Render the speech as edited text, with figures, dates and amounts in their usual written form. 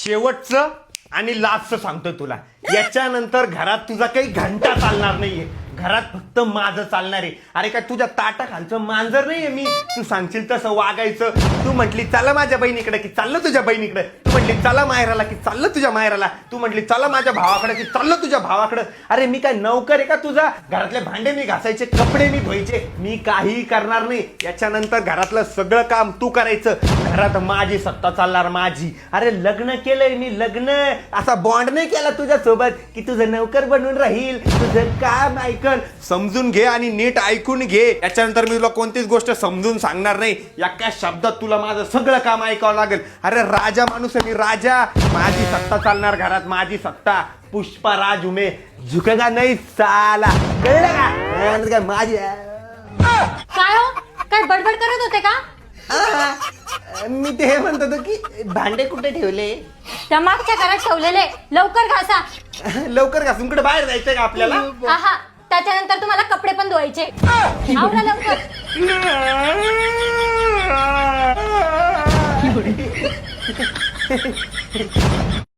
शेवटचं आणि लास्टचं सांगतोय तुला, याच्यानंतर घरात तुझा काही घंटा चालणार नाहीये. घरात फक्त माझं चालणार आहे. अरे काय तुझ्या ताटाखालचं मांजर नाहीये मी. तू सांगशील तसं वागायचं. तू म्हटली चला माझ्या बहिणीकडे की चाललं तुझ्या बहिणीकडे. तू म्हटली चला मायराला की चाललं तुझ्या मायराला. तू म्हटली चला माझ्या भावाकडे की चाललं तुझ्या भावाकडे. अरे मी काय नौकर आहे का तुझा? घरातले भांडे मी घासायचे, कपडे मी धुवायचे. मी काहीही करणार नाही. याच्यानंतर घरातलं सगळं काम तू करायचं. घरात माझी सत्ता चालणार, माझी. अरे लग्न केलंय मी, लग्न. असा बॉन्ड नाही केला तुझ्या सोबत की तुझं नौकर बनून राहील, तुझं काम ऐकल. समजून घे आणि नीट ऐकून घे. याच्यानंतर मी तुला कोणतीच गोष्ट समजून सांगणार नाही. एका शब्दात तुला माझं सगळं काम ऐकावं लागेल. अरे राजा माणूस आहे मी, राजा. माझी सत्ता चालणार घरात, माझी सत्ता. पुष्पा राज उमे झुकेगा नाही साला. कळलं का? काय माझी काय हो, काय बडबड करत होते का? मी ते म्हणत होतो की भांडे कुठे ठेवले? त्या मागच्या घरात ठेवलेले. लवकर घासा. लवकर घासून कडे बाहेर जायचंय का आपल्याला? हा, त्याच्यानंतर तुम्हाला कपडे पण धुवायचे. आवरा लवकर.